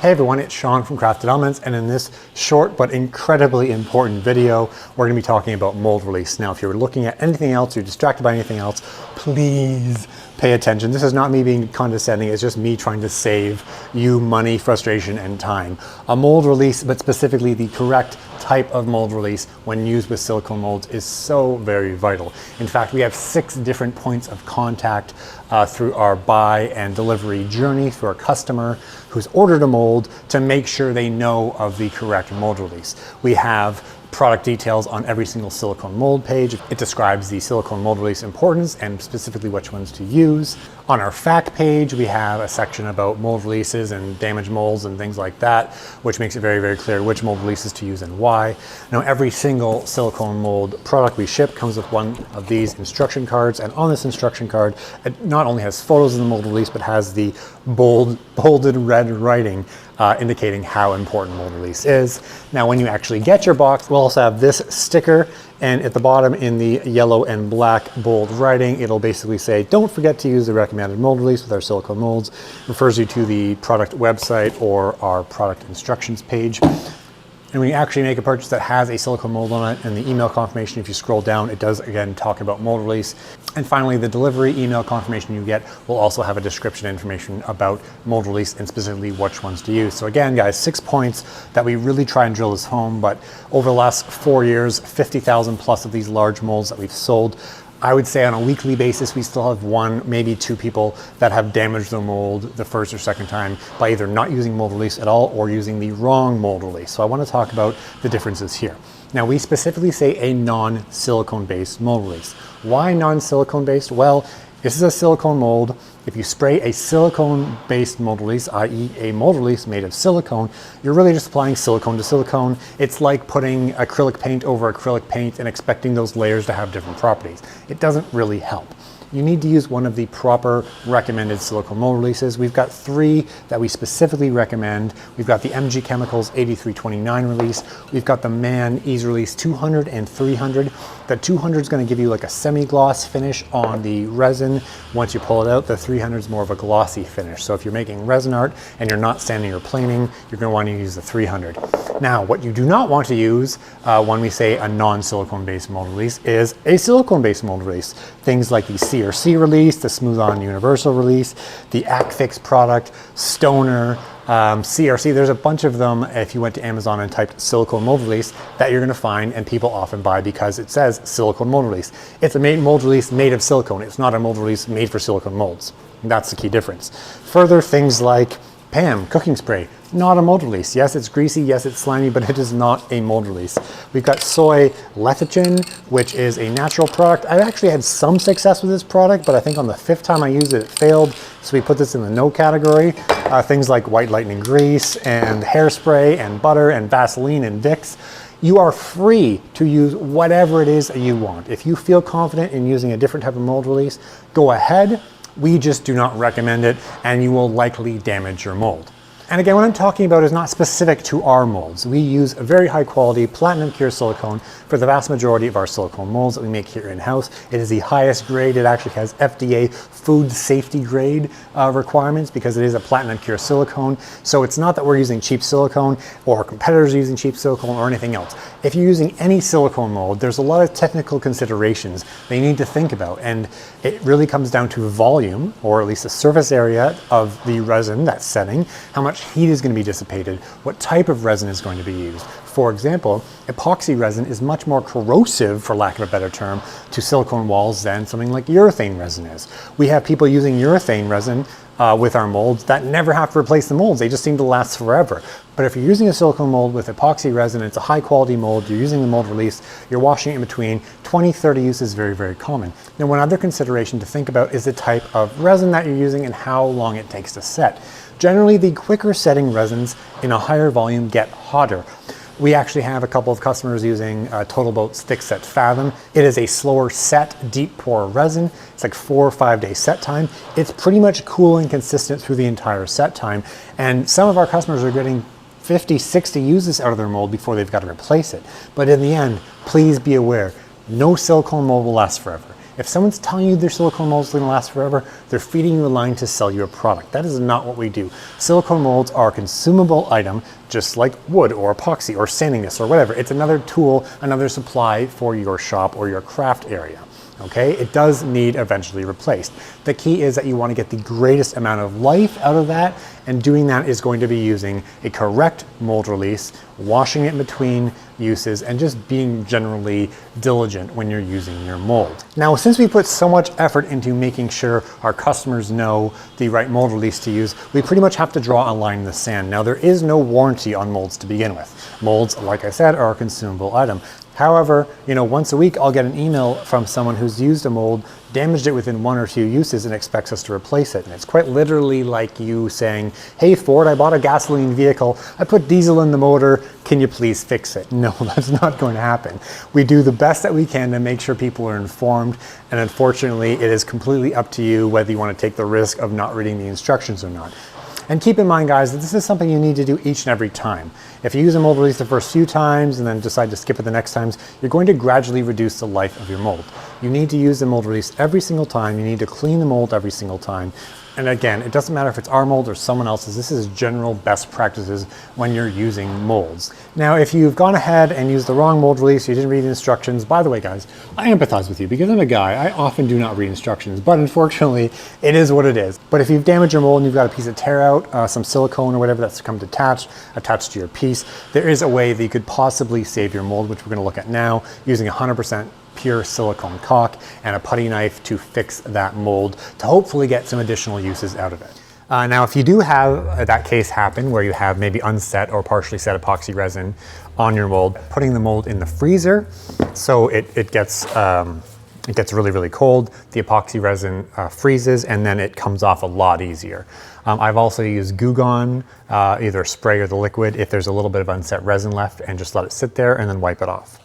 Hey everyone, it's Sean from Crafted Elements, and in this short but incredibly important video, we're going to be talking about mold release. Now, if you're looking at anything else, you're distracted by anything else, please pay attention. This is not me being condescending, it's just me trying to save you money, frustration, and time. A mold release, but specifically the correct type of mold release when used with silicone molds, is so very vital. In fact, we have 6 different points of contact through our buy and delivery journey for a customer who's ordered a mold to make sure they know of the correct mold release. We have product details on every single silicone mold page. It describes the silicone mold release importance and specifically which ones to use. On our fact page, we have a section about mold releases and damaged molds and things like that, which makes it very, very clear which mold releases to use and why. Now, every single silicone mold product we ship comes with one of these instruction cards, and on this instruction card, it not only has photos of the mold release, but has the bolded red writing indicating how important mold release is. Now, when you actually get your box, we'll also have this sticker, and at the bottom in the yellow and black bold writing, it'll basically say, don't forget to use the recommended mold release with our silicone molds. Refers you to the product website or our product instructions page. And when you actually make a purchase that has a silicone mold on it, and the email confirmation, if you scroll down, it does again talk about mold release. And finally, the delivery email confirmation you get will also have a description information about mold release and specifically which ones to use. So again, guys, 6 points that we really try and drill this home, but over the last 4 years, 50,000 plus of these large molds that we've sold. I would say on a weekly basis, we still have 1, maybe 2 people that have damaged their mold the first or second time by either not using mold release at all or using the wrong mold release. So I want to talk about the differences here. Now, we specifically say a non-silicone based mold release. Why non-silicone based? Well, this is a silicone mold. If you spray a silicone-based mold release, i.e. a mold release made of silicone, you're really just applying silicone to silicone. It's like putting acrylic paint over acrylic paint and expecting those layers to have different properties. It doesn't really help. You need to use one of the proper recommended silicone mold releases. We've got 3 that we specifically recommend. We've got the MG Chemicals 8329 release. We've got the Man Ease Release 200 and 300. The 200 is going to give you like a semi-gloss finish on the resin. Once you pull it out, the 300 is more of a glossy finish. So if you're making resin art and you're not sanding or planing, you're going to want to use the 300. Now, what you do not want to use when we say a non-silicone based mold release is a silicone based mold release. Things like the CRC release, the Smooth On Universal release, the Acfix product, Stoner, CRC, there's a bunch of them. If you went to Amazon and typed silicone mold release, that you're going to find and people often buy because it says silicone mold release. It's a mold release made of silicone. It's not a mold release made for silicone molds. That's the key difference. Further, things like PAM, cooking spray, not a mold release. Yes, it's greasy, yes, it's slimy, but it is not a mold release. We've got soy lecithin, which is a natural product. I've actually had some success with this product, but I think on the 5th time I used it, it failed. So we put this in the no category. Things like white lightning grease and hairspray and butter and Vaseline and Vicks. You are free to use whatever it is that you want. If you feel confident in using a different type of mold release, go ahead. We just do not recommend it, and you will likely damage your mold. And again, what I'm talking about is not specific to our molds. We use a very high quality platinum pure silicone for the vast majority of our silicone molds that we make here in-house. It is the highest grade. It actually has FDA food safety grade requirements because it is a platinum pure silicone. So it's not that we're using cheap silicone or competitors are using cheap silicone or anything else. If you're using any silicone mold, there's a lot of technical considerations that you need to think about. And it really comes down to volume, or at least the surface area of the resin that's setting, how much heat is going to be dissipated, what type of resin is going to be used. For example, epoxy resin is much more corrosive, for lack of a better term, to silicone walls than something like urethane resin is. We have people using urethane resin with our molds that never have to replace the molds. They just seem to last forever. But if you're using a silicone mold with epoxy resin, it's a high quality mold, you're using the mold release, you're washing it in between 20, 30 uses is very, very common. Now, one other consideration to think about is the type of resin that you're using and how long it takes to set. Generally, the quicker setting resins in a higher volume get hotter. We actually have a couple of customers using Total Boat's Thick Set Fathom. It is a slower set, deep pour resin. It's like 4 or 5 day set time. It's pretty much cool and consistent through the entire set time. And some of our customers are getting 50, 60 uses out of their mold before they've got to replace it. But in the end, please be aware, no silicone mold will last forever. If someone's telling you their silicone molds are going to last forever, they're feeding you a line to sell you a product. That is not what we do. Silicone molds are a consumable item, just like wood or epoxy or sanding this or whatever. It's another tool, another supply for your shop or your craft area. Okay, it does need eventually replaced. The key is that you want to get the greatest amount of life out of that, and doing that is going to be using a correct mold release, washing it in between uses, and just being generally diligent when you're using your mold. Now, since we put so much effort into making sure our customers know the right mold release to use, we pretty much have to draw a line in the sand. Now, there is no warranty on molds to begin with. Molds, like I said, are a consumable item. However, once a week I'll get an email from someone who's used a mold, damaged it within 1 or 2 uses, and expects us to replace it. And it's quite literally like you saying, hey Ford, I bought a gasoline vehicle, I put diesel in the motor, can you please fix it? No, that's not going to happen. We do the best that we can to make sure people are informed, and unfortunately it is completely up to you whether you want to take the risk of not reading the instructions or not. And keep in mind, guys, that this is something you need to do each and every time. If you use a mold release the first few times and then decide to skip it the next times, you're going to gradually reduce the life of your mold. You need to use the mold release every single time. You need to clean the mold every single time. And again, it doesn't matter if it's our mold or someone else's. This is general best practices when you're using molds. Now, if you've gone ahead and used the wrong mold release, you didn't read the instructions, by the way, guys, I empathize with you because I'm a guy. I often do not read instructions, but unfortunately, it is what it is. But if you've damaged your mold and you've got a piece of tear out, some silicone or whatever that's come attached to your piece, there is a way that you could possibly save your mold, which we're going to look at now, using 100% pure silicone caulk and a putty knife to fix that mold to hopefully get some additional uses out of it. Now, if you do have that case happen where you have maybe unset or partially set epoxy resin on your mold, putting the mold in the freezer so it gets really, really cold, the epoxy resin freezes, and then it comes off a lot easier. I've also used Goo Gone, either spray or the liquid, if there's a little bit of unset resin left, and just let it sit there and then wipe it off.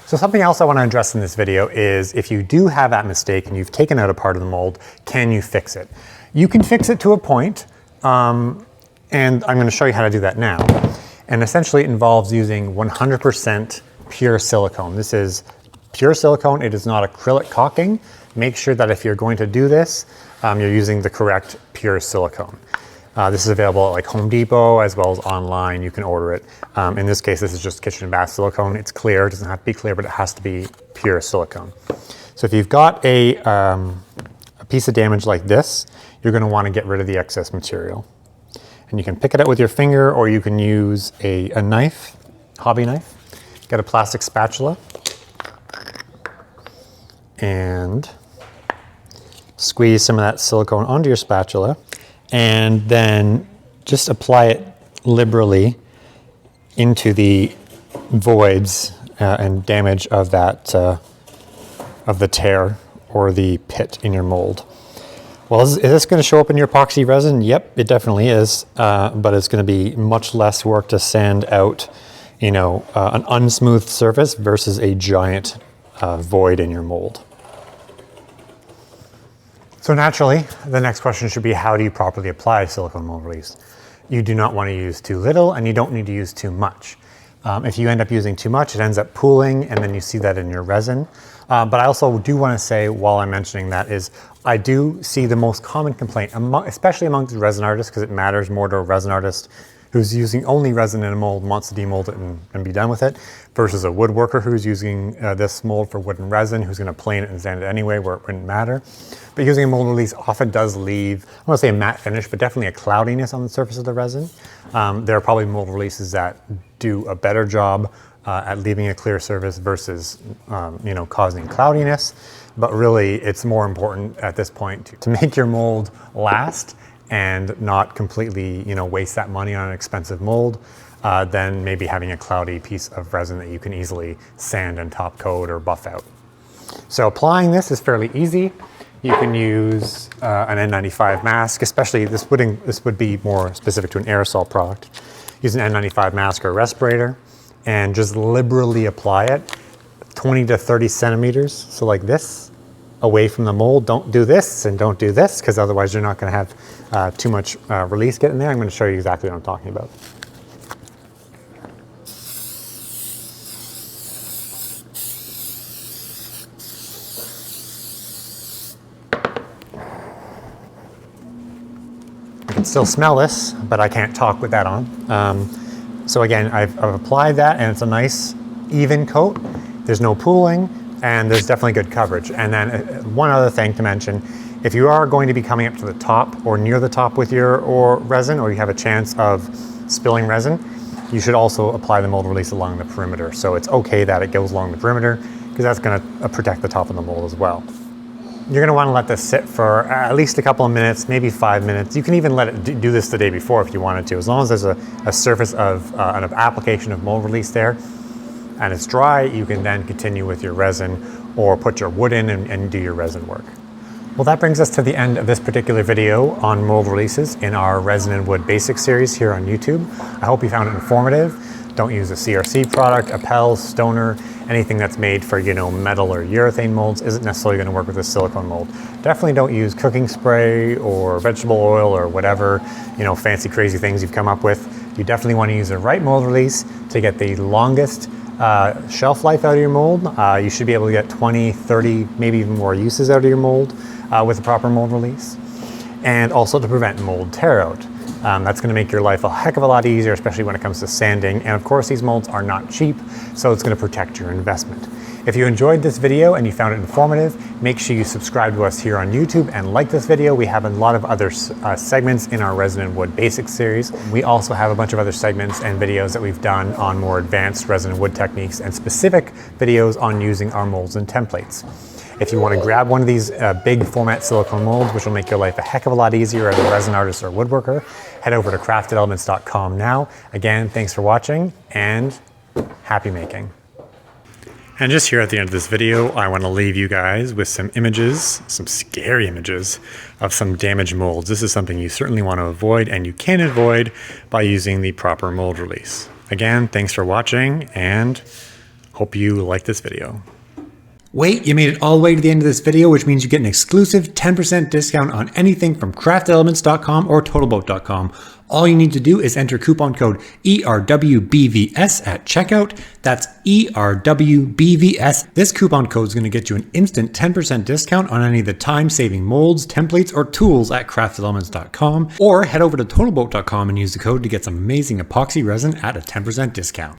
So something else I want to address in this video is if you do have that mistake and you've taken out a part of the mold, can you fix it? You can fix it to a point, and I'm going to show you how to do that now. And essentially it involves using 100% pure silicone. This is pure silicone. It is not acrylic caulking. Make sure that if you're going to do this, you're using the correct pure silicone. This is available at like Home Depot as well as online. You can order it. In this case, this is just kitchen and bath silicone. It's clear. It doesn't have to be clear, but it has to be pure silicone. So if you've got a piece of damage like this, you're going to want to get rid of the excess material. And you can pick it up with your finger, or you can use a knife, hobby knife. Get a plastic spatula and squeeze some of that silicone onto your spatula, and then just apply it liberally into the voids and damage of that of the tear or the pit in your mold. Well, is this going to show up in your epoxy resin? Yep, it definitely is, but it's going to be much less work to sand out, an unsmooth surface versus a giant void in your mold. So naturally, the next question should be, how do you properly apply silicone mold release? You do not want to use too little, and you don't need to use too much. If you end up using too much, it ends up pooling, and then you see that in your resin. But I also do want to say, while I'm mentioning that, is I do see the most common complaint, especially amongst resin artists, because it matters more to a resin artist who's using only resin in a mold, wants to demold it and be done with it, versus a woodworker who's using this mold for wood and resin, who's going to plane it and sand it anyway where it wouldn't matter. But using a mold release often does leave, I don't want to say a matte finish, but definitely a cloudiness on the surface of the resin. There are probably mold releases that do a better job at leaving a clear surface versus causing cloudiness. But really, it's more important at this point to make your mold last and not completely waste that money on an expensive mold than maybe having a cloudy piece of resin that you can easily sand and top coat or buff out. So applying this is fairly easy. You can use an N95 mask, especially this would be more specific to an aerosol product. Use an N95 mask or a respirator and just liberally apply it 20 to 30 centimeters. So like this, away from the mold. Don't do this and don't do this, because otherwise you're not going to have too much release get in there. I'm going to show you exactly what I'm talking about. can still smell this, but I can't talk with that on. So again, I've applied that, and it's a nice even coat. There's no pooling, and there's definitely good coverage. And then one other thing to mention, if you are going to be coming up to the top or near the top with your resin, or you have a chance of spilling resin, you should also apply the mold release along the perimeter. So it's okay that it goes along the perimeter, because that's going to protect the top of the mold as well. You're going to want to let this sit for at least a couple of minutes, maybe 5 minutes. You can even let it do this the day before if you wanted to. As long as there's a surface of an application of mold release there and it's dry, you can then continue with your resin or put your wood in and do your resin work. Well, that brings us to the end of this particular video on mold releases in our Resin and Wood Basics series here on YouTube. I hope you found it informative. Don't use a CRC product, a Appel, Stoner, anything that's made for, metal or urethane molds isn't necessarily going to work with a silicone mold. Definitely don't use cooking spray or vegetable oil or whatever, fancy crazy things you've come up with. You definitely want to use the right mold release to get the longest shelf life out of your mold. You should be able to get 20, 30, maybe even more uses out of your mold with a proper mold release. And also to prevent mold tear out. That's going to make your life a heck of a lot easier, especially when it comes to sanding. And of course, these molds are not cheap, so it's going to protect your investment. If you enjoyed this video and you found it informative, make sure you subscribe to us here on YouTube and like this video. We have a lot of other segments in our Resin and Wood Basics series. We also have a bunch of other segments and videos that we've done on more advanced resin and wood techniques and specific videos on using our molds and templates. If you want to grab one of these big format silicone molds, which will make your life a heck of a lot easier as a resin artist or woodworker, head over to craftedelements.com now. Again, thanks for watching and happy making. And just here at the end of this video, I want to leave you guys with some images, some scary images of some damaged molds. This is something you certainly want to avoid, and you can avoid by using the proper mold release. Again, thanks for watching and hope you like this video. Wait, you made it all the way to the end of this video, which means you get an exclusive 10% discount on anything from craftedelements.com or totalboat.com. All you need to do is enter coupon code ERWBVS at checkout. That's ERWBVS. This coupon code is going to get you an instant 10% discount on any of the time-saving molds, templates, or tools at craftedelements.com. Or head over to totalboat.com and use the code to get some amazing epoxy resin at a 10% discount.